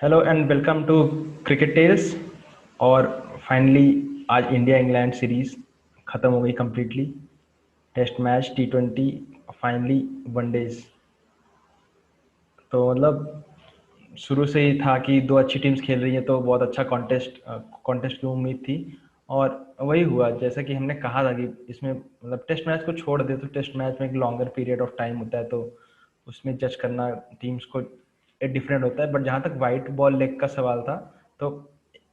Hello and welcome to cricket tales. और finally आज India England series ख़त्म हो गई completely. Test match T20, finally one days. तो मतलब शुरू से ही था कि दो अच्छी टीम्स खेल रही हैं तो बहुत अच्छा कॉन्टेस्ट की उम्मीद थी। और वही हुआ जैसा कि हमने कहा था कि इसमें मतलब टेस्ट मैच को छोड़ दे तो टेस्ट मैच में एक लॉन्गर पीरियड ऑफ टाइम होता है, तो उसमें जज करना टीम्स को डिफरेंट होता है। बट जहाँ तक वाइट बॉल लेग का सवाल था, तो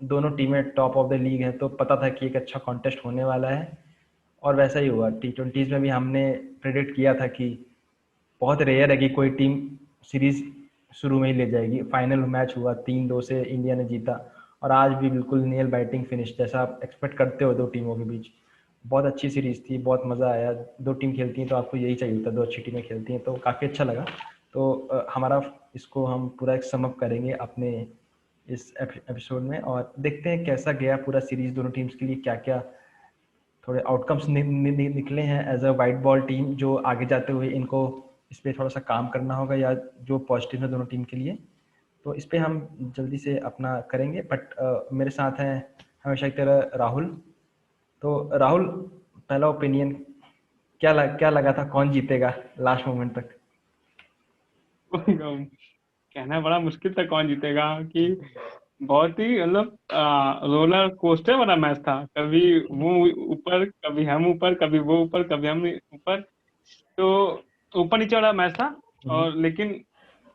दोनों टीमें टॉप ऑफ द लीग है, तो पता था कि एक अच्छा कॉन्टेस्ट होने वाला है। और वैसा ही हुआ। T20s में भी हमने प्रेडिक्ट किया था कि बहुत रेयर है कि कोई टीम सीरीज शुरू में ही ले जाएगी। फाइनल मैच हुआ, 3-2 से इंडिया ने जीता। और आज भी बिल्कुल नेल बाइटिंग फिनिश जैसा आप एक्सपेक्ट करते हो दो टीमों के बीच। बहुत अच्छी सीरीज थी, बहुत मज़ा आया। दो टीम खेलती हैं तो आपको यही चाहिए होता है, दो अच्छी टीमें खेलती हैं तो काफ़ी अच्छा लगा। तो हमारा इसको हम पूरा एक समअप करेंगे अपने इस एपिसोड में, और देखते हैं कैसा गया पूरा सीरीज दोनों टीम्स के लिए, क्या क्या थोड़े आउटकम्स निकले हैं as a white ball team, जो आगे जाते हुए इनको इस पर थोड़ा सा काम करना होगा, या जो पॉजिटिव है दोनों टीम के लिए। तो इस पे हम जल्दी से अपना करेंगे। बट मेरे साथ हैं हमेशा की तरह राहुल। तो राहुल, पहला ओपिनियन क्या लगा था, कौन जीतेगा लास्ट मोमेंट तक? कहना बड़ा मुश्किल था कौन जीतेगा कि बहुत ही मतलब रोलर कोस्टर वाला मैच था। कभी वो ऊपर, कभी हम ऊपर, कभी वो ऊपर, कभी हम ऊपर। तो ऊपर नीचे वाला मैच था। हम्म। और लेकिन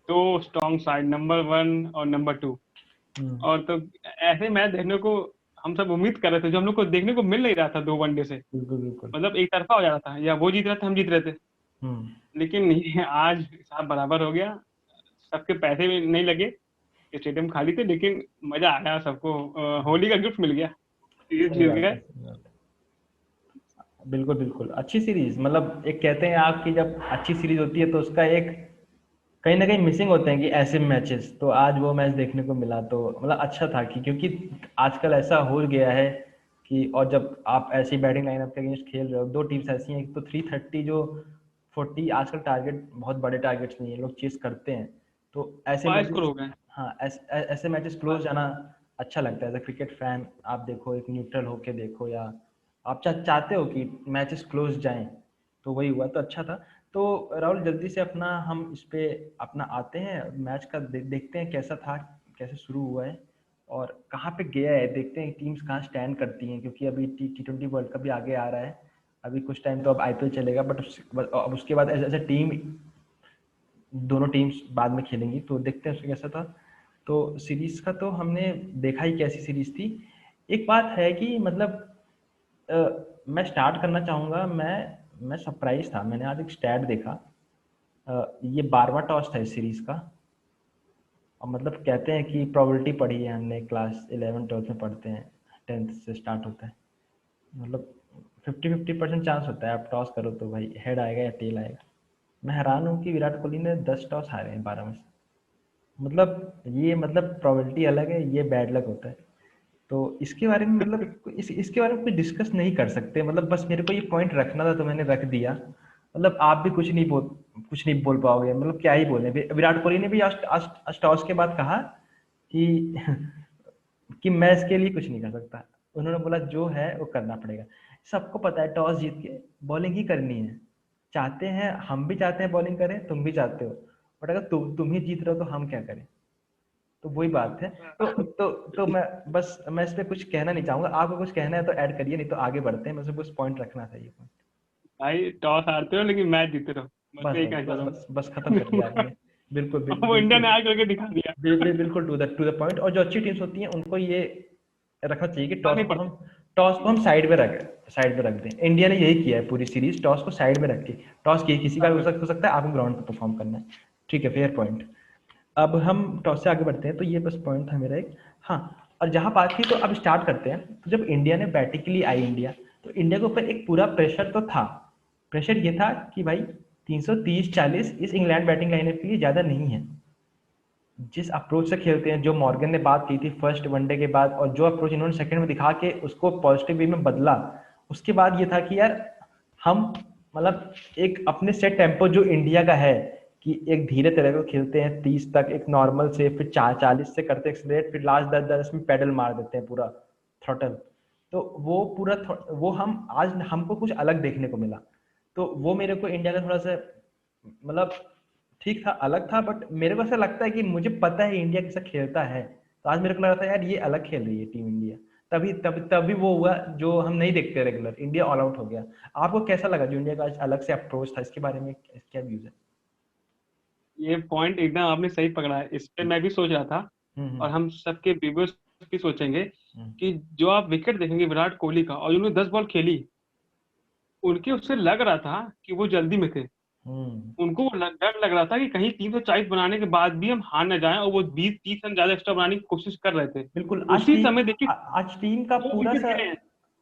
दो स्ट्रॉन्ग साइड, नंबर वन और नंबर टू। हम्म। और तो ऐसे मैच देखने को हम सब उम्मीद कर रहे थे, जो हम लोग को देखने को मिल नहीं रहा था दो वनडे से। बिल्कुल बिल्कुल। मतलब एक तरफा हो जा रहा था, या वो जीत रहा था हम जीत रहे थे। हम्म। लेकिन ये आज हिसाब बराबर हो गया। सबके पैसे भी नहीं लगे, स्टेडियम खाली थे, लेकिन मजा आया सबको। होली का गिफ्ट मिल गया, सीरीज सही जीत बात गए। है, सही बात है। बिल्कुल बिल्कुल, अच्छी सीरीज। मतलब एक कहते हैं आपकी जब अच्छी सीरीज होती है तो उसका एक कहीं ना कहीं मिसिंग होते हैं कि ऐसे मैचेस, तो आज वो मैच देखने को मिला तो मतलब अच्छा था कि क्योंकि आजकल ऐसा हो गया है कि, और जब आप ऐसी बैटिंग लाइनअप के अगेंस्ट खेल रहे हो, दो टीम्स ऐसी हैं, एक तो 330 जो 40 आजकल टारगेट बहुत बड़े टारगेट्स नहीं है, लोग चेस करते हैं। तो ऐसे 22 स्कोर मैचेस, हो गए। हाँ ऐसे मैचेस क्लोज जाना अच्छा लगता है। एज अ क्रिकेट फैन आप देखो, एक न्यूट्रल होके देखो, या आप चाहते हो कि मैचेस क्लोज जाएं, तो वही हुआ तो अच्छा था। तो राहुल, जल्दी से अपना हम इस पे अपना आते हैं मैच का, देखते हैं कैसा था, कैसे शुरू हुआ है और कहाँ पे गया है। देखते हैं टीम्स कहाँ स्टैंड करती हैं, क्योंकि अभी T20 वर्ल्ड कप भी आगे आ रहा है। अभी कुछ टाइम तो अब IPL चलेगा, बट अब उसके बाद एज ए टीम दोनों टीम्स बाद में खेलेंगी, तो देखते हैं उसमें कैसा था। तो सीरीज का तो हमने देखा ही कैसी सीरीज थी। एक बात है कि मतलब मैं स्टार्ट करना चाहूँगा। मैं सरप्राइज था, मैंने आज एक स्टैट देखा। ये 12वां टॉस था इस सीरीज का। और मतलब कहते हैं कि प्रोबेबिलिटी पढ़ी है हमने, क्लास 11 12 में पढ़ते हैं, 10th से स्टार्ट होता है। मतलब 50-50% चांस होता है, आप टॉस करो तो भाई हेड आएगा या टेल आएगा। मैं हैरान हूँ कि विराट कोहली ने 10 टॉस हारे हैं 12 में से। मतलब ये मतलब प्रोबेबिलिटी अलग है, ये बैड लक होता है। तो इसके बारे में मतलब इसके बारे में कुछ डिस्कस नहीं कर सकते, मतलब बस मेरे को ये पॉइंट रखना था तो मैंने रख दिया। मतलब आप भी कुछ नहीं बोल पाओगे, मतलब क्या ही बोले। विराट कोहली ने भी आज आज आज टॉस के बाद कहा कि कि मैं इसके लिए कुछ नहीं कर सकता। उन्होंने बोला जो है वो करना पड़ेगा। सबको पता है टॉस जीत के बॉलिंग ही करनी है। चाहते हैं, हम भी चाहते हैं बॉलिंग करें, तुम भी चाहते हो। बट अगर तुम ही जीत रहे हो तो हम क्या करें? तो वही बात है। तो मैं इस पे कुछ कहना नहीं चाहूंगा। आपको कुछ कहना है तो ऐड करिए, नहीं तो आगे बढ़ते हैं। मुझे बस पॉइंट रखना था, ये पॉइंट। भाई टॉस हारते हो लेकिन मैच जीते रहो, बस बस यही बस कहना बस चाहता बस बस खत्म कर दिया आपने। बिल्कुल हूँ। वो इंडिया बिल्कुल ने आगे करके दिखा दिया। बिल्कुल टू द पॉइंट। और जो अच्छी टीम्स होती हैं उनको ये रखना चाहिए कि फर्क नहीं पड़ता। टॉस को हम साइड पे रख दें। इंडिया ने यही किया है पूरी सीरीज, टॉस को साइड में रख के। टॉस किसी का भी हो सकता है, आपको ग्राउंड पे परफॉर्म करना है। ठीक है, फेयर पॉइंट। अब हम टॉस से आगे बढ़ते हैं, तो ये बस पॉइंट था मेरा एक। हाँ, और जहाँ बात थी तो अब स्टार्ट करते हैं। तो जब इंडिया ने बैटिंग के लिए आई इंडिया, तो इंडिया के ऊपर एक पूरा प्रेशर तो था। प्रेशर ये था कि भाई 330-40 इस इंग्लैंड बैटिंग लाइनअप के लिए ज़्यादा नहीं है। जिस अप्रोच से खेलते हैं, जो मॉर्गन ने बात की थी फर्स्ट वनडे के बाद, और जो अप्रोच इन्होंने सेकंड में दिखा के उसको पॉजिटिव वे में बदला, उसके बाद ये था कि यार हम मतलब एक अपने सेट टेम्पो जो इंडिया का है कि एक धीरे तरह को खेलते हैं 30 तक, एक नॉर्मल से, फिर 40 से करते हैं एक्सलेट, फिर लास्ट 10 में पेडल मार देते हैं पूरा थ्रॉटल। तो वो पूरा वो हम आज हमको कुछ अलग देखने को मिला। तो वो मेरे को इंडिया का थोड़ा सा मतलब ठीक था, अलग था, बट मेरे को ऐसा लगता है कि मुझे पता है इंडिया कैसा खेलता है, तो आज मेरे को लग रहा था यार ये अलग खेल रही है टीम इंडिया। तभी वो हुआ जो हम नहीं देखते रेगुलर, इंडिया ऑल आउट हो गया। आपको कैसा लगा जो इंडिया का आज अलग से अप्रोच था, इसके बारे में क्या व्यूज है? ये पॉइंट एकदम आपने सही पकड़ा है, इस पे मैं भी सोच रहा था और हम्म हम सबके व्यूअर्स भी सोचेंगे हम्म कि जो आप विकेट देखेंगे विराट कोहली का, और उन्होंने 10 बॉल खेली, उनके उससे लग रहा था कि वो जल्दी में थे। हम्म उनको डर लग रहा था कि कहीं 340 बनाने के बाद भी हम हार न जाएं, और वो 20-30 रन ज्यादा एक्स्ट्रा बनाने की कोशिश कर रहे थे। बिल्कुल। उसी समय देखिए आज टीम का 2 विकेट गिरे हैं।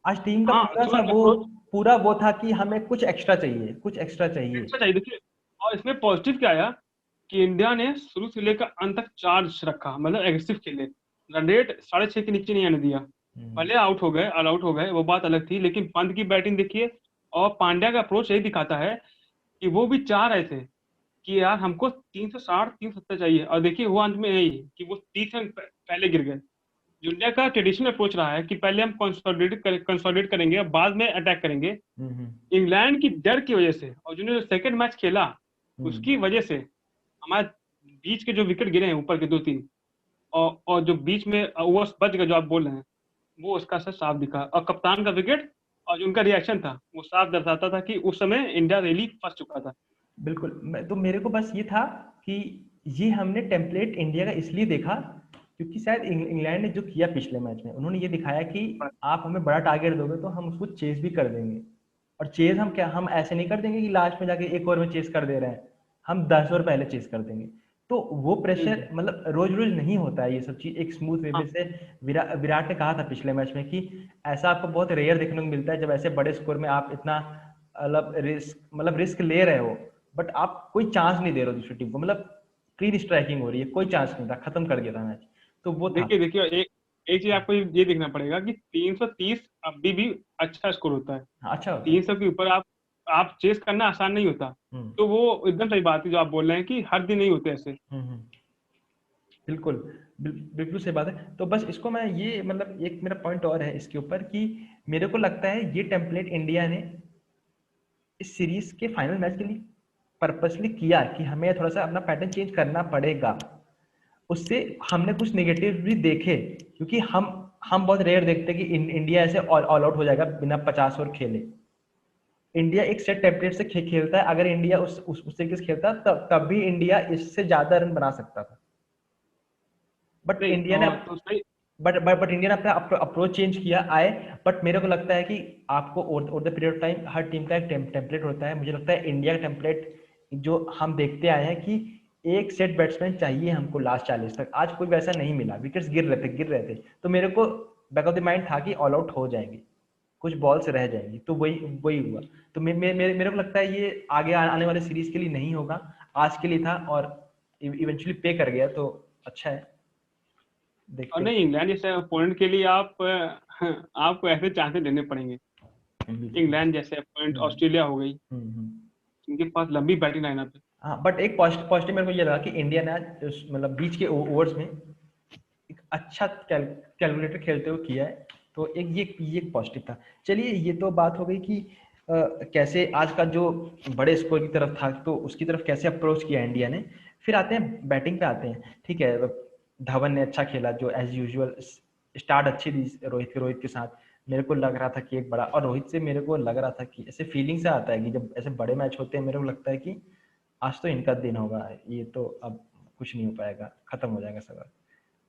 आज टीम का हाँ, पूरा जो सा अप्रोच पूरा वो था कि हमें कुछ एक्स्ट्रा चाहिए, कुछ एक्स्ट्रा चाहिए। अच्छा चाहिए देखिए। और इसमें पॉजिटिव क्या आया कि इंडिया ने शुरू से लेकर अंत तक चार्ज रखा, मतलब एग्रेसिव खेले, रन रेट 6.5 के नीचे नहीं आने दिया। हम्म भले आउट हो गए, ऑल आउट हो गए, वो बात अलग थी, लेकिन पंत की बैटिंग देखिए। और पांड्या का अप्रोच यही दिखाता है कि वो भी चाह रहे थे कि यार हमको 360 370 चाहिए, और देखिए वो अंत में यही कि वो 30 रन पहले गिर गए। जो इंडिया का ट्रेडिशनल अप्रोच रहा है कि पहले हम कंसोलिडेट करेंगे और बाद में अटैक करेंगे। हम्म इंग्लैंड की डर की वजह से, और जिन्होंने सेकंड मैच खेला हम्म उसकी वजह से, हमारे बीच के जो विकेट गिरे हैं ऊपर के 2-3, और जो बीच में ओवर्स बच गए जो आप बोल रहे हैं, वो उसका असर साफ दिखा। और कप्तान का विकेट और जो उनका रिएक्शन था वो साफ दर्शाता था कि उस समय इंडिया रियली फंस चुका था। बिल्कुल। तो मेरे को बस ये था कि ये हमने टेम्पलेट इंडिया का इसलिए देखा क्योंकि शायद इंग्लैंड ने जो किया पिछले मैच में, उन्होंने ये दिखाया कि आप हमें बड़ा टारगेट दोगे तो हम उसको चेज भी कर देंगे। और चेज हम ऐसे नहीं कर देंगे कि लास्ट में जाके एक ओवर में चेज कर दे रहे हैं, हम 10 ओवर पहले चेज कर देंगे। तो वो प्रेशर बिल्कुल। मतलब रोज रोज नहीं होता है ये सब चीज एक स्मूथ वे हाँ, में से। विराट ने कहा था पिछले मैच में कि ऐसा आपको बहुत रेयर देखने को मिलता है जब ऐसे बड़े स्कोर में आप इतना मतलब रिस्क ले रहे हो, बट आप कोई चांस नहीं दे रहे हो दूसरी टीम को, मतलब क्लीन स्ट्राइकिंग हो रही है, कोई चांस नहीं था, खत्म कर दिया था मैच। तो वो था। देखिए देखिए, एक एक चीज आपको ये देखना पड़ेगा कि 330 अभी भी अच्छा स्कोर होता है। हाँ, अच्छा होता है। 300 के ऊपर आप चेस करना आसान नहीं होता। हम्म तो वो एकदम सही बात है जो आप बोल रहे हैं कि हर दिन नहीं होते ऐसे। हम्म बिल्कुल। बिल्कुल सही बात है। तो बस इसको मैं ये मतलब एक मेरा पॉइंट और है इसके ऊपर कि मेरे को लगता है ये टेम्पलेट इंडिया ने इस सीरीज के फाइनल मैच के लिए पर्पसली किया कि हमें थोड़ा सा अपना पैटर्न चेंज करना पड़ेगा। उससे हमने कुछ नेगेटिव भी देखे क्योंकि हम बहुत रेयर देखते हैं कि इंडिया ऐसे ऑल आउट हो जाएगा बिना 50 ओवर खेले। इंडिया एक सेट टेम्पलेट से खेलता है, अगर इंडिया उस तरीके से खेलता तब भी इंडिया इससे ज्यादा रन बना सकता था। बट नहीं, इंडिया ने तो सही। बट इंडिया ने अपना अप्रोच चेंज किया आए। बट मेरे को लगता है कि आपको over the period of time her team का एक टेम्पलेट होता है। मुझे लगता है इंडिया का टेम्पलेट जो हम देखते आए हैं कि एक सेट बैट्समैन चाहिए हमको लास्ट 40 तक, आज कोई वैसा नहीं मिला, विकेट्स गिर रहे थे। तो मेरे को बैक ऑफ द माइंड था कि ऑल आउट हो जाएंगे, कुछ बॉल्स रह जाएंगी, तो वही वही हुआ। तो मेरे को लगता है ये आगे आने वाले सीरीज के लिए नहीं होगा, आज के लिए था और इवेंचुअली पे कर गया, तो अच्छा है, और देखते हैं। नहीं, इंग्लैंड जैसे अपोनेंट के लिए आपको ऐसे चांसेस देने पड़ेंगे। बिल्कुल। इंग्लैंड जैसे अपोनेंट, हम्म ऑस्ट्रेलिया हो गई, हम्म। इनके पास लंबी बैटिंग लाइनअप है। हाँ, बट एक पॉजिटिव मेरे को ये लगा कि इंडिया ने आज मतलब बीच के ओवर्स में एक अच्छा कैलकुलेटर खेलते हुए किया है। तो ये एक पॉजिटिव था। चलिए, ये तो बात हो गई कि कैसे आज का जो बड़े स्कोर की तरफ था तो उसकी तरफ कैसे अप्रोच किया इंडिया ने। फिर आते हैं बैटिंग पे आते हैं। ठीक है, धवन ने अच्छा खेला जो एज यूजुअल, स्टार्ट अच्छी दी रोहित के साथ। मेरे को लग रहा था कि एक बड़ा, और रोहित से मेरे को लग रहा था कि ऐसे फीलिंग से आता है कि जब ऐसे बड़े मैच होते हैं मेरे को लगता है कि आज तो इनका दिन होगा, ये तो अब कुछ नहीं हो पाएगा, खत्म हो जाएगा सब।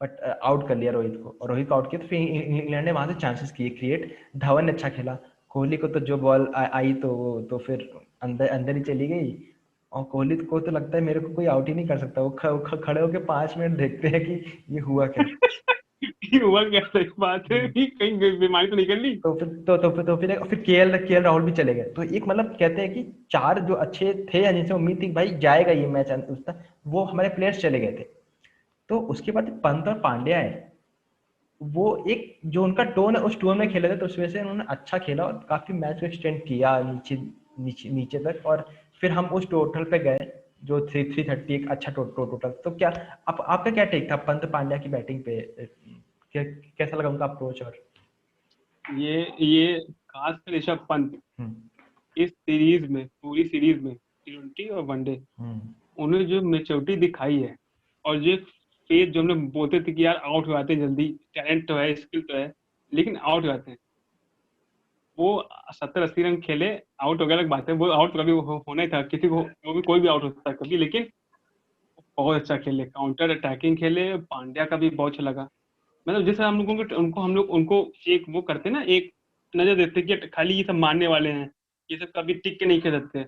बट आउट कर लिया रोहित को, और रोहित को आउट किया तो फिर इंग्लैंड ने वहां से चांसेस किए क्रिएट। धवन ने अच्छा खेला। कोहली को तो जो बॉल आई तो वो तो फिर अंदर अंदर ही चली गई। और कोहली को तो लगता है मेरे को कोई आउट ही नहीं कर सकता, वो खड़े होके 5 मिनट देखते हैं कि ये हुआ क्या। ये हुआ क्या, सही बात है हम्म। कि कहीं बीमारी तो नहीं कर ली। तो फिर केएल राहुल भी चले गए, तो एक मतलब कहते हैं कि चार जो अच्छे थे या जिनसे उम्मीद थी कि भाई जाएगा ये मैच उस तक, वो हमारे प्लेयर्स चले गए थे। तो उसके बाद पंत और पांड्या है, वो एक जो उनका टोन है उस टोन में खेले थे, तो उस वजह से उन्होंने अच्छा खेला और काफी मैच को एक्सटेंड किया नीचे नीचे नीचे तक, और फिर हम उस टोटल पे गए जो 330 एक अच्छा टोटल। तो क्या आपका क्या टेक था पंत पांड्या की बैटिंग पे? कैसा लगा उनका अप्रोच? और ये खासकर ऋषभ पंत हम्म इस सीरीज में, पूरी सीरीज में, T20 और वनडे, हम्म उन्होंने जो मेच्योरिटी दिखाई है, और जो एक फेज जो हम लोग बोलते थे कि यार आउट हो जाते हैं जल्दी, टैलेंट तो है, स्किल तो है, लेकिन आउट हो जाते हैं, वो 70-80 रन खेले, आउट हो गया, अलग बात है, वो आउट कभी होना ही था, किसी को, वो भी कोई भी आउट हो सकता है कभी, लेकिन बहुत अच्छा खेले, काउंटर अटैकिंग खेले। पांड्या का भी बहुत अच्छा लगा। मतलब जैसे हम लोगों को, उनको एक वो करते ना, एक नजर देते कि खाली ये सब मारने वाले हैं, ये सब कभी टिक के नहीं खेल सकते,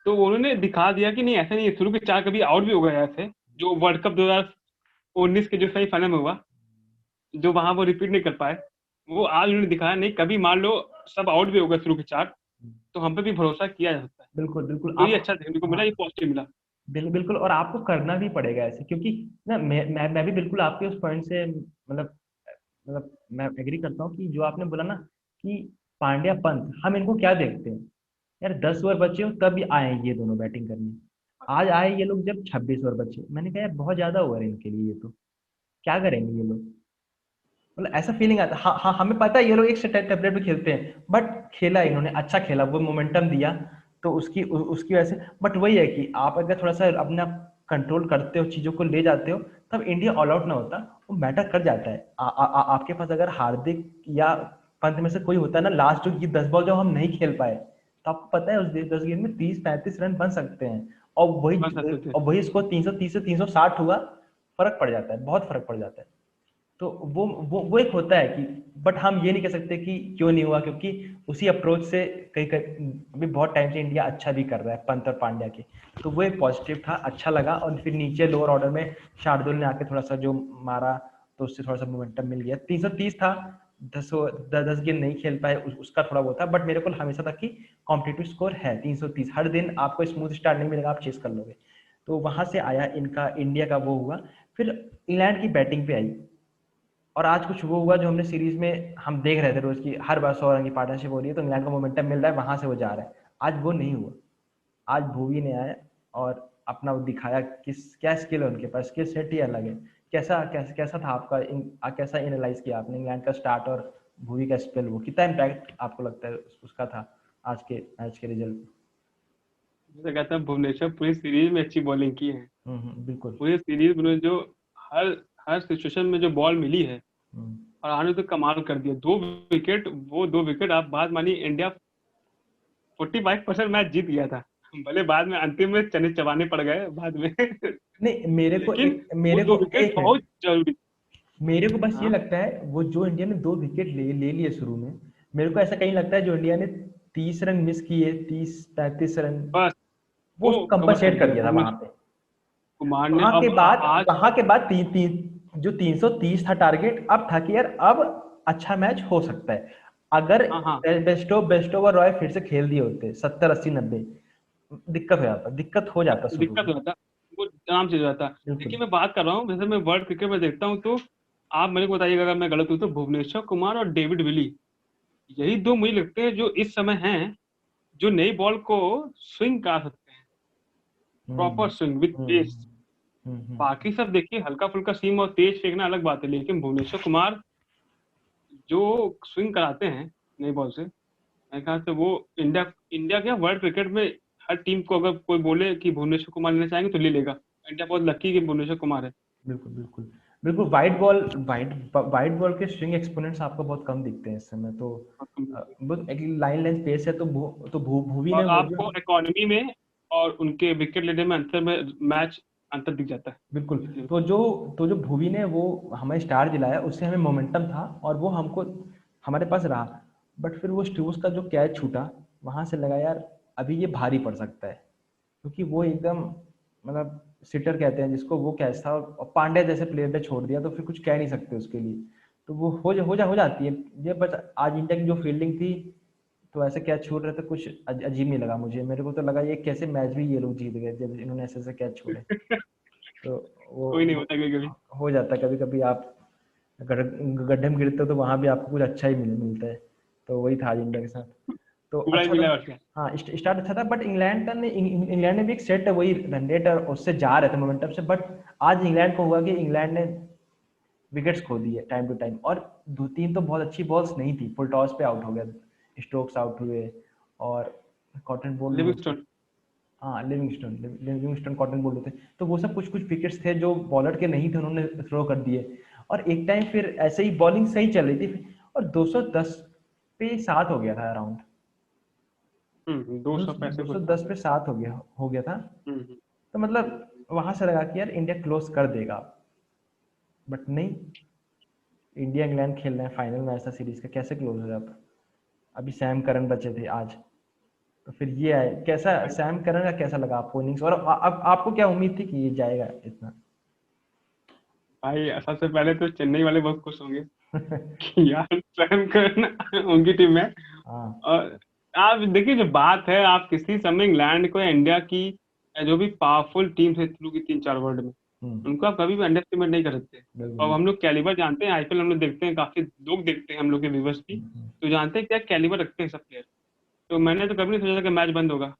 तो उन्होंने दिखा दिया कि नहीं, ऐसा नहीं है, शुरू के 4 कभी आउट भी हो गए ऐसे, जो वर्ल्ड कप 2019 के जो सेमीफाइनल में हुआ, जो वहां वो रिपीट नहीं कर पाए, वो आज उन्होंने दिखाया नहीं, कभी मान लो सब आउट भी हो गए शुरू के 4, तो हम पे भी भरोसा किया जा सकता है। बिल्कुल बिल्कुल। तो ये आप अच्छा देखने को मिला, हाँ, ये पॉजिटिव मिला। बिल्कुल। और आपको करना भी पड़ेगा ऐसे, क्योंकि ना मैं भी बिल्कुल आपके उस पॉइंट से मतलब मैं एग्री करता हूँ कि जो आपने बोला ना कि पांड्या पंत, हम इनको क्या देखते हैं यार, 10 ओवर बचे हो तब भी आए ये दोनों बैटिंग करने। आज आए ये लोग जब 26 ओवर बचे, मैंने कहा यार बहुत ज्यादा ओवर है इनके लिए, ये तो क्या करेंगे ये लोग? मतलब ऐसा फीलिंग आता है। हाँ हाँ, हमें पता है ये लोग एक टेम्पलेट में खेलते हैं, बट खेला इन्होंने, अच्छा खेला, वो मोमेंटम दिया, तो उसकी वजह से। बट वही है कि आप अगर थोड़ा सा अपना कंट्रोल करते हो, चीजों को ले जाते हो, तब इंडिया ऑल आउट ना होता, वो मैटर कर जाता है। आपके पास अगर हार्दिक या पंत में से कोई होता है ना, लास्ट जो ये 10 बॉल जब हम नहीं खेल पाए, तो आपको पता है उस 10 गेंद में 30-35 रन बन सकते हैं। और बस वही सकते थे। और वही स्कोर 330 से 360 हुआ, फर्क पड़ जाता है, बहुत फर्क पड़ जाता है। तो वो एक होता है कि, बट हम ये नहीं कह सकते कि क्यों नहीं हुआ, क्योंकि उसी अप्रोच से कई कई अभी बहुत टाइम से इंडिया अच्छा भी कर रहा है पंत और पांड्या के। तो वो एक पॉजिटिव था, अच्छा लगा। और फिर नीचे लोअर ऑर्डर में शार्दुल ने आके थोड़ा सा जो मारा, तो उससे थोड़ा सा मोमेंटम मिल गया। 330 था, 10 गेंद नहीं खेल पाए, उसका थोड़ा वो था। बट मेरे को हमेशा तक कि कॉम्पिटिटिव स्कोर है 330, हर दिन आपको स्मूथ स्टार्ट नहीं मिलेगा, आप चेस कर लोगे। तो वहां से आया इनका, इंडिया का वो हुआ। फिर इंग्लैंड की बैटिंग पे आई, और आज कुछ वो हुआ जो हमने सीरीज में हम देख रहे थे रोज की, हर बार 100 रन की पार्टनरशिप हो रही है तो इंग्लैंड को मोमेंटम मिल रहा है, वहां से वो जा रहा है। आज वो नहीं हुआ। आज भुवी ने आया और अपना वो दिखाया, किस क्या स्किल है उनके पास, स्किल सेट ही अलग है। कैसा था आपका कैसा एनालाइज किया आपने इंग्लैंड का स्टार्ट और भुवी का स्पेल, वो कितना इम्पैक्ट आपको लगता है उसका था आज के मैच के रिजल्ट? जैसे कहता है, भुवनेश्वर पूरी सीरीज में अच्छी बॉलिंग की है। बिल्कुल। पूरी सीरीज में उन्होंने जो हर हर सिचुएशन में जो बॉल मिली है, हम्म, और आने तो कमाल कर दिया। 2 विकेट, वो 2 विकेट, आप बात मानिए, इंडिया 45% मैच जीत गया था, भले बाद में अंतिम में चने चबाने पड़ गए बाद में नहीं लेकिन वो मेरे दो को विकेट एक बहुत मिनट, जरूरी। मेरे को बस ये हाँ लगता है वो जो इंडिया ने 2 विकेट ले लिए शुरू में, मेरे को ऐसा कहीं लगता है जो इंडिया ने 30 रन मिस किए, 30-35 रन, बस, वो वो उसको कवर कर कंपनसेट कर दिया दिया था वहां भुवनेश्वर पे। कुमार ने। वहां के अब बाद आज वहां के बाद जो 330 था टारगेट, अब था कि यार अब अच्छा मैच हो सकता है। अगर हाँ हाँ, बेस्टो और रॉय फिर से खेल दिए होते 70-80-90, दिक्कत हो जाता, दिक्कत हो जाता शुरू दिक्कत में। हो जाता, वो आराम से हो जाता। बिल्कुल। लेकिन मैं बात कर रहा हूँ, जैसे मैं वर्ल्ड क्रिकेट में देखता हूँ, तो आप मेरे को बताइएगा अगर मैं गलत हूँ, तो भुवनेश्वर कुमार और डेविड विली, यही दो मुझे लगते हैं जो इस समय हैं, जो नई बॉल को स्विंग करा सकते हैं, हम्म प्रॉपर स्विंग विद पेस। हम्म हम्म। बाकी सब देखिए, हल्का फुल्का सीम और तेज फेंकना अलग बात है, लेकिन भुवनेश्वर कुमार जो स्विंग कराते हैं नई बॉल से, मेरे ख्याल से वो इंडिया इंडिया क्या, वर्ल्ड क्रिकेट में हर टीम को अगर कोई बोले कि भुवनेश्वर कुमार लेना चाहेंगे तो ले लेगा। इंडिया बहुत लकी कि भुवनेश्वर कुमार है। बिल्कुल बिल्कुल। बिल्कुल, वाइट बॉल के स्विंग एक्सपोनेंट्स आपको बहुत कम दिखते हैं इस समय तो। बहुत एक लाइन लेंथ पेस है, तो भुवी ने और वो जो, आपको इकोनॉमी में और उनके विकेट लेने में अंतर में मैच अंतर दिख जाता है। बिल्कुल। ये चीज़। तो जो भुवी ने वो हमें स्टार दिलाया, उससे हमें मोमेंटम था, और वो हमको हमारे पास रहा। बट फिर वो स्टूस का जो कैच छूटा, वहां से लगा यार अभी ये भारी पड़ सकता है, क्योंकि वो एकदम मतलब सिटर कहते हैं जिसको, वो कैच था, और पांड्या जैसे प्लेयर पे छोड़ दिया, तो फिर कुछ कह नहीं सकते उसके लिए। तो वो हो जाती है ये। बस आज इंडिया की जो फील्डिंग थी, तो ऐसे कैच छोड़ रहे थे, कुछ अजीब नहीं लगा मुझे। मेरे को तो लगा ये कैसे मैच भी ये लोग जीत गए जब इन्होंने ऐसे ऐसे कैच छोड़े। तो कोई नहीं वो होता कभी कभी। हो जाता है कभी कभी। आप गड्ढे में गिरते हो तो वहां भी आपको कुछ अच्छा ही मिलता है। तो वही था आज इंडिया के साथ। तो पूरा ही अच्छा था। मिला बस। हाँ, स्टार्ट अच्छा था, बट इंग्लैंड ने भी एक सेट वही रन रेट और उससे जा रहे थे मोमेंटम से, बट आज इंग्लैंड को हुआ कि इंग्लैंड ने विकेट्स खो दिए टाइम टू टाइम, और दो तीन तो बहुत अच्छी बॉल्स नहीं थी, फुल टॉस पे आउट हो गया, स्टोक्स आउट हुए, और कॉटन बोल्ट ने लिविंगस्टोन। हाँ लिविंगस्टन कॉटन बोल्ट थे, तो वो सब कुछ कुछ विकेट्स थे जो बॉलर के नहीं थे, उन्होंने थ्रो कर दिए। और एक टाइम फिर ऐसे ही बॉलिंग सही चल रही थी, और 210 पे 7 हो गया था अराउंड, 200 पैसे कुछ था। 210 पे 7 हो गया था। हम्म। तो मतलब वहां से लगा कि यार इंडिया क्लोज कर देगा, बट नहीं, इंडिया इंग्लैंड खेल रहे हैं फाइनल मैच था सीरीज का, कैसे क्लोज हो जाता। अभी सैम करन बचे थे आज, तो फिर ये है कैसा, सैम करन का कैसा लगा आपको इनिंग्स, और अब आपको क्या उम्मीद थी कि ये जाएगा इतना? भाई सबसे पहले तो चेन्नई वाले बहुत खुश होंगे कि यार सैम करन उनकी टीम में। हाँ। और आप देखिए, जो बात है, आप किसी समय इंग्लैंड को या इंडिया की जो भी पावरफुल टीम है थ्रू की 3-4 वर्ल्ड में, हम्म। उनको आप कभी भी अंडर एस्टिमेट नहीं कर सकते। और बिल्कुल। हम लोग कैलिबर जानते हैं, आईपीएल हम लोग देखते हैं, काफी लोग देखते हैं हम लोग के व्यूवर्स भी, हम्म। तो जानते हैं क्या कैलिबर रखते हैं सब प्लेयर। तो मैंने तो कभी नहीं सोचा था कि मैच बंद होगा।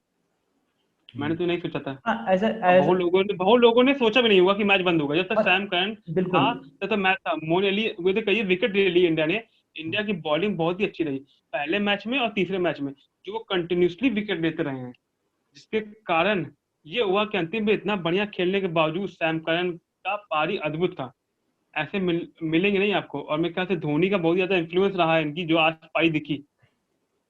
मैंने तो नहीं सोचा था। हाँ, एज अब एज बहुत लोगों ने सोचा भी नहीं होगा कि मैच बंद होगा। जब तक और सैम करन बिल्कुल। था तब तक मैच था। मोइन अली वो तो कई विकेट ले ली इंडिया ने। इंडिया की बॉलिंग बहुत ही अच्छी रही पहले मैच में और तीसरे मैच में, जो वो कंटिन्यूसली विकेट लेते रहे हैं, जिसके कारण ये हुआ कि अंतिम में इतना बढ़िया खेलने के बावजूद सैम करन का पारी अद्भुत था। ऐसे मिलेंगे नहीं आपको। और मेरे ख्याल से धोनी का बहुत ज्यादा इन्फ्लुएंस रहा है इनकी, जो आज पारी दिखी।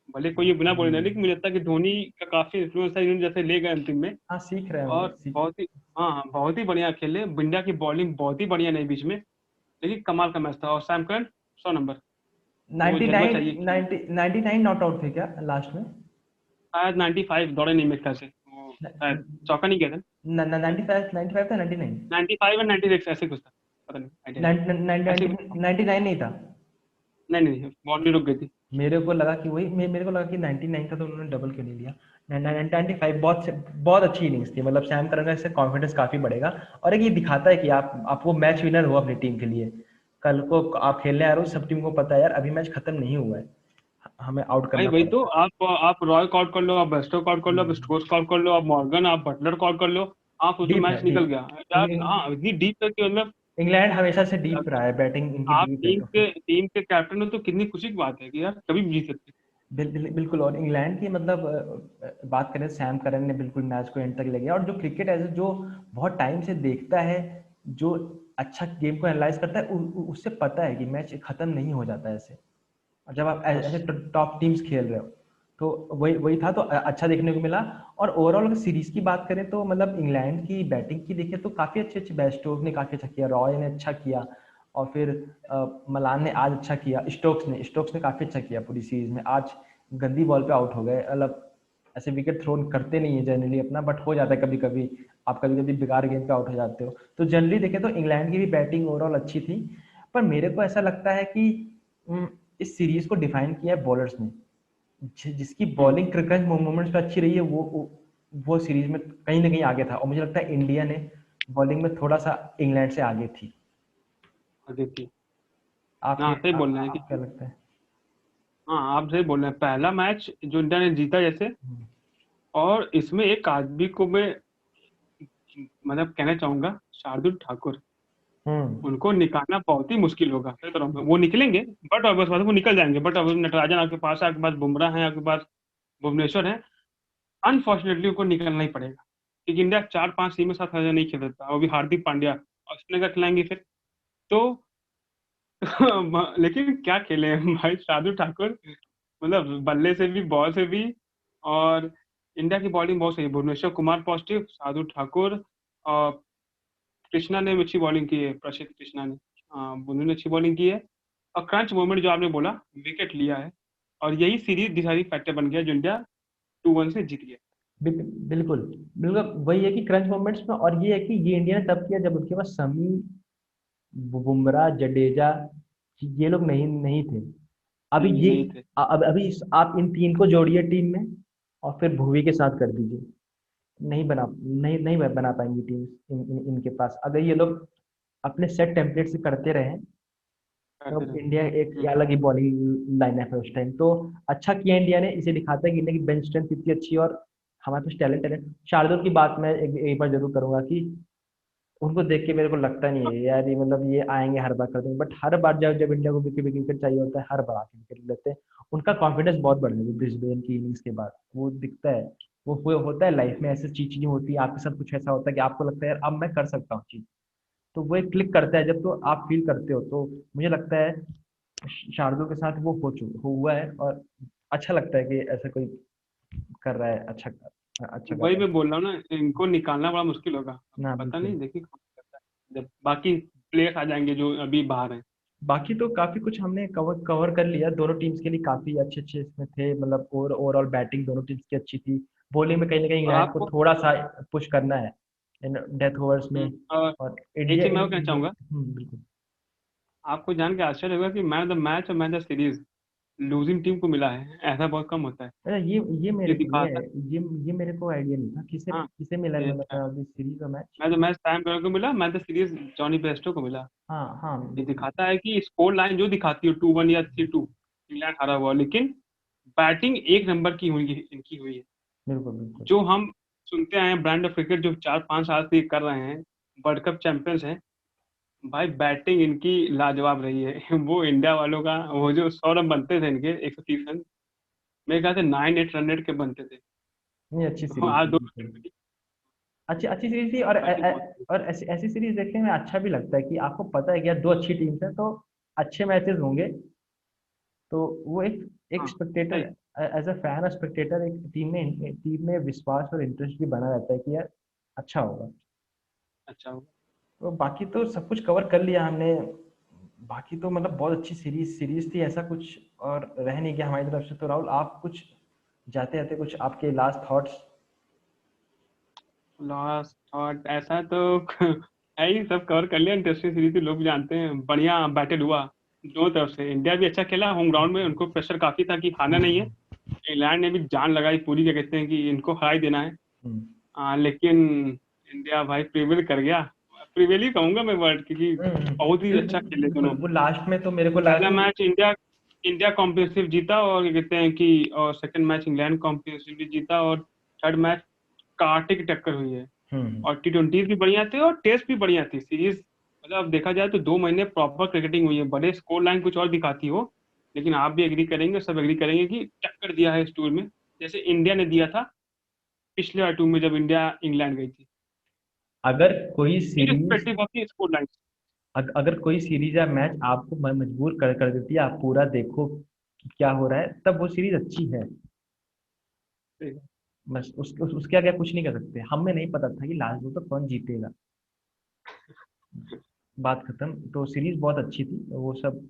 भले कोई ये बिना बोले ना, लेकिन मुझे लगता है कि धोनी का काफी इन्फ्लुएंस है, इन्होंने जैसे ले गए अंतिम में। हाँ, सीख रहे हैं वो और सीख। बहुत ही, हाँ हाँ, बहुत ही बढ़िया खेले। इंडिया की बॉलिंग बहुत ही बढ़िया नहीं बीच में, लेकिन कमाल का मैच था। और सैम करन 100 नंबर। वो जज्बा 99 चाहिए कि 99 नॉट आउट थे क्या लास्ट में? शायद 95 दौड़े नहीं मेरे ख्याल से, वो शायद चौका नहीं गया था। 95 था 99? 95 और 96 ऐसे कुछ था, पता नहीं, आइडिया नहीं। ऐसे कुछ था। 99 नहीं था। नहीं नहीं नहीं, बाउंड्री रुक गई थी। मेरे को लगा कि मेरे को लगा कि 99 था, तो उन्होंने डबल क्यों नहीं लिया। 95 बहुत अच्छी इनिंग्स थी, मतलब सैम करन का इससे कॉन्फिडेंस काफी बढ़ेगा। और एक ये दिखाता है कि आप वो मैच विनर हो अपनी टीम के लिए। कल को आप खेलने आ रहे हो, सब टीम को पता है यार अभी मैच खत्म नहीं हुआ है, हमें आउट भाई करना वही तो, पड़ेगा। आप रॉय कॉल कर लो, आप बेस्टो कॉल कर लो, आप स्टोक्स कॉल कर लो, आप मॉर्गन, आप बटलर कॉल कर लो। आप सोचो डीप है मैच निकल डीप। गया यार। हाँ, इतनी डीप तक कि मतलब इंग्लैंड हमेशा से डीप रहा है, बैटिंग इनकी आप डीप है, टीम तो के फिर टीम के कैप्टन हो तो कितनी खुशी की बात है कि यार कभी भी जीत सकते बिल्कुल। और इंग्लैंड की मतलब बात करें, सैम करन ने बिल्कुल मैच को एंड तक ले गया, और जो क्रिकेट एज जो बहुत टाइम से देखता है, जो अच्छा गेम को एनालाइज करता है, उससे पता है कि मैच खत्म नहीं हो जाता है ऐसे। और जब आप हैं। ऐसे टॉप टीम्स खेल रहे हो, तो वही वही था, तो अच्छा देखने को मिला। और ओवरऑल अगर सीरीज की बात करें, तो मतलब इंग्लैंड की बैटिंग की देखें तो काफी अच्छे अच्छे, बेस्टोव ने काफी अच्छा किया, रॉय ने अच्छा किया, और फिर मलान ने आज अच्छा किया, स्टोक्स ने काफी अच्छा किया पूरी सीरीज में। आज गंदी बॉल पे आउट हो गए, मतलब ऐसे विकेट थ्रो करते नहीं है जनरली अपना, बट हो जाता है कभी कभी, आप कभी कभी बेकार गेंद पे आउट हो जाते हो। तो जनरली देखें तो इंग्लैंड की भी बैटिंग ओवरऑल अच्छी थी। पर मेरे को ऐसा लगता है कि इस सीरीज को डिफाइन किया है बॉलर्स ने, जिसकी हम्म। बॉलिंग क्रंच मोमेंट्स पे अच्छी रही है, वो सीरीज में कहीं ना कहीं आगे था, और मुझे लगता है इंडिया ने बॉलिंग में थोड़ा सा इंग्लैंड से आगे थी। और देखिए, आपके हाँ सही बोल रहे हैं आप कि, क्या लगता है? हाँ आप सही बोल रहे हैं, पहला मैच जो इंडिया ने जीता जैसे। हम्म। और इसमें एक आदमी को मैं मतलब कहना चाहूंगा, शार्दुल ठाकुर। हम्म। उनको निकालना बहुत ही मुश्किल होगा, सही तरह में वो निकलेंगे, बट अब बस वो निकल जाएंगे। बट अब नटराजन आपके पास है, आपके पास बुमराह है, आपके पास भुवनेश्वर है। अनफॉर्चुनेटली उनको निकलना ही पड़ेगा, क्योंकि इंडिया 4-5 टीम में साथ हज़ार नहीं खेल सकता। और भी हार्दिक पांड्या और स्पिनर का खिलाएंगे फिर तो लेकिन क्या खेले हैं भाई शार्दुल ठाकुर, मतलब बल्ले से भी, बॉल से भी। और इंडिया की बॉलिंग बहुत सही है। भुवनेश्वर कुमार पॉजिटिव, शार्दुल ठाकुर और कृष्णा ने भी अच्छी बॉलिंग की है, प्रसिद्ध कृष्णा ने, बुमराह ने अच्छी बॉलिंग की है। और क्रंच मोमेंट जो आपने बोला, विकेट लिया है। और यही सीरीज डिसाइडिंग फैक्टर बन गया, जो इंडिया 2-1 से जीत गया। बिल्कुल। बिल्कुल वही है कि क्रंच मोमेंट्स में, और ये है कि ये इंडिया ने तब किया जब उनके पास शमी, बुमराह, जडेजा, ये लोग नहीं नहीं थे। अभी नहीं ये नहीं थे। अब अभी आप इन तीन को जोड़िए टीम में, और फिर भुवी के साथ कर दीजिए, नहीं बना पाएंगी टीम इनके पास, अगर ये लोग अपने सेट टेम्पलेट से करते रहे। करते अब रहे। इंडिया एक अलग ही बॉलिंग लाइनअप है उस टाइम, तो अच्छा किया इंडिया ने, इसे दिखाता है कि इंडिया की बेंच स्ट्रेंथ कितनी अच्छी है और हमारे पास टैलेंट है। शार्दुल की बात मैं एक बार जरूर करूंगा कि उनको देख के मेरे को लगता नहीं है यार, ये मतलब ये आएंगे हर बार कर देंगे, बट हर बार जब जब इंडिया को विकेट विकेट चाहिए होता है हर बार आके विकेट लेते हैं। उनका कॉन्फिडेंस बहुत बढ़ गया ब्रिस्बेन की इनिंग्स के बाद, वो दिखता है। वो होता है लाइफ में, ऐसी चीजें होती है आपके साथ, कुछ ऐसा होता है कि आपको लगता है यार अब मैं कर सकता हूँ चीज, तो वो एक क्लिक करता है जब, तो आप फील करते हो। तो मुझे लगता है शार्दुल के साथ वो हुआ है, और अच्छा लगता है कि ऐसा कोई कर रहा है, अच्छा अच्छा कर वही रहा मैं बोल रहा हूँ ना, इनको निकालना बड़ा मुश्किल होगा। है ना। पता बिल्कुल। नहीं, देखिए कौन करता है जब बाकी प्लेयर्स आ जाएंगे जो अभी बाहर हैं। बाकी तो काफी कुछ हमने कवर कवर कर लिया, दोनों टीम्स के लिए काफी अच्छे अच्छे इसमें थे, मतलब ओवरऑल बैटिंग दोनों टीम्स की अच्छी थी। बॉलिंग में कहीं ना कहीं और इंग्लैंड को आपको थोड़ा सा पुश करना है इन डेथ ओवर्स में। और और एक इंडिया चीज मैं वो कहना चाहूंगा, बिल्कुल। आपको जान के आश्चर्य होगा कि मैन ऑफ द मैच और man of the series losing team को मिला है। ऐसा बहुत कम होता है। अच्छा, ये ये मेरे को ये दिखाता है। ये मेरे को आइडिया नहीं था, किसे हाँ, किसे मिला ये अच्छा है। मतलब सीरीज और match. Man of the match Sam Curran को मिला, man of the series Jonny Bairstow को मिला। हाँ हाँ ये बिल्कुल दिखाता है कि स्कोर लाइन जो दिखाती है 2-1 या 3-2, इंग्लैंड हारा हुआ, लेकिन बैटिंग एक नंबर की हुई है, इनकी हुई है। बिल्कुल बिल्कुल। जो हम सुनते आए हैं ब्रांड ऑफ क्रिकेट, जो 4-5 साल से ये कर रहे हैं, वर्ल्ड कप चैंपियंस हैं, भाई बैटिंग इनकी लाजवाब रही है। वो इंडिया वालों का वो जो 100 रन बनते थे इनके, 130 रन, मेरे ख्याल से 9-8 रन रेट के बनते थे। नहीं, अच्छी तो सीरीज आज थी दो बिल्कुल। अच्छी अच्छी सीरीज थी, और बैटिंग बहुत अच्छी। और ऐसी ऐसी सीरीज देखने में अच्छा भी लगता है कि आपको पता है कि यार दो अच्छी टीम्स हैं, तो अच्छे मैचेस होंगे। तो वो एक हाँ स्पेक्टेटर, सही। एज अ फैन और स्पेक्टेटर, एक टीम में विश्वास और इंटरेस्ट भी बना रहता है कि यार अच्छा होगा। अच्छा होगा। तो बाकी तो सब कुछ कवर कर लिया हमने। बाकी तो मतलब बहुत अच्छी सीरीज थी, ऐसा कुछ और रह नहीं गया हमारी तरफ से। तो राहुल, आप कुछ जाते जाते कुछ आपके लास्ट थॉट्स। लास्ट थॉट ऐसा तो है ही, सब कवर कर लिया। इंटरेस्टिंग सीरीज थी, लोग भी जानते हैं, बढ़िया बैटल हुआ दोनों तरफ से। इंडिया भी अच्छा खेला होम ग्राउंड में, उनको प्रेशर काफी था कि हारना नहीं है। इंग्लैंड ने भी जान लगाई पूरी, क्या कहते हैं कि इनको हरा ही देना है। लेकिन इंडिया भाई प्रिवेल कर गया। प्रिवेल ही कहूंगा मैं वर्ड, क्योंकि बहुत ही अच्छा खेले बिल्कुल, दोनों। वो लास्ट में तो मेरे को पहला लास्ट में। मैच इंडिया इंडिया कॉम्प्रिहेंसिव जीता, और क्या कहते हैं कि और सेकंड मैच इंग्लैंड कॉम्प्रिहेंसिवली जीता, और थर्ड मैच कांटे की टक्कर हुई है। हम्म। और T20 भी बढ़िया थे और टेस्ट भी बढ़िया थी सीरीज। मतलब अब देखा जाए तो 2 महीने प्रॉपर क्रिकेटिंग हुई है, भले स्कोर लाइन कुछ और दिखाती हो, लेकिन आप भी एग्री करेंगे, सब एग्री करेंगे कि टक्कर दिया है इस टूर में, जैसे इंडिया ने दिया था पिछले टूर में जब इंडिया इंग्लैंड गई थी। अगर कोई series irrespective of the score line. अगर कोई सीरीज या मैच आपको मजबूर कर कर देती है, आप पूरा देखो कि क्या हो रहा है, तब वो सीरीज अच्छी है। बस उसके आगे आप कुछ नहीं कर सकते। हमें नहीं पता था कि लास्ट में तो कौन जीतेगा, बात खत्म। तो सीरीज बहुत अच्छी थी, वो सब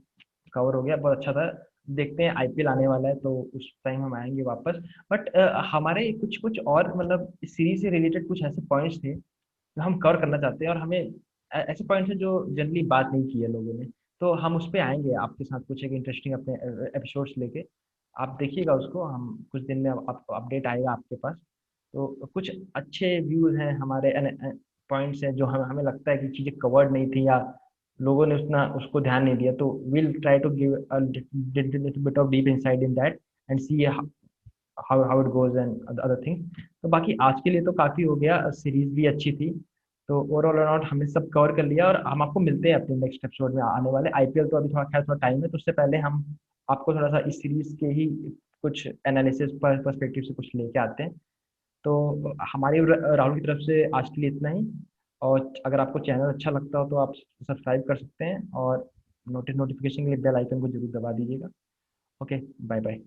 कवर हो गया, बहुत अच्छा था। देखते हैं, आईपीएल आने वाला है तो उस टाइम हम आएंगे वापस। बट हमारे कुछ कुछ और मतलब इस सीरीज से रिलेटेड कुछ ऐसे पॉइंट्स थे जो हम कवर करना चाहते हैं, और हमें ऐसे पॉइंट्स हैं जो जनरली बात नहीं की है लोगों ने। तो हम उस पर आएंगे आपके साथ कुछ एक इंटरेस्टिंग अपने एपिसोड्स लेके। आप देखिएगा उसको, हम कुछ दिन में आपको अपडेट आएगा आपके पास। तो कुछ अच्छे व्यूज हैं हमारे, पॉइंट्स हैं जो हमें लगता है कि चीज़ें कवर्ड नहीं थी, या लोगों ने उतना उसको ध्यान नहीं दिया, तो will try to give a little bit of deep insight in that and see how it goes and other things. तो बाकी आज के लिए तो काफ़ी हो गया, सीरीज भी अच्छी थी। तो ओवरऑल नॉट हमने सब कवर कर लिया, और हम आपको मिलते हैं अपने नेक्स्ट एपिसोड में आने वाले। आईपीएल तो अभी थोड़ा खैर थोड़ा टाइम है, तो उससे पहले हम आपको थोड़ा सा इस सीरीज के ही कुछ एनालिसिस पर पर्सपेक्टिव से कुछ लेके आते हैं। तो हमारी राहुल की तरफ से आज के लिए इतना ही। और अगर आपको चैनल अच्छा लगता हो तो आप सब्सक्राइब कर सकते हैं, और नोटिफिकेशन के लिए बेल आइकन को जरूर दबा दीजिएगा। Okay, bye bye.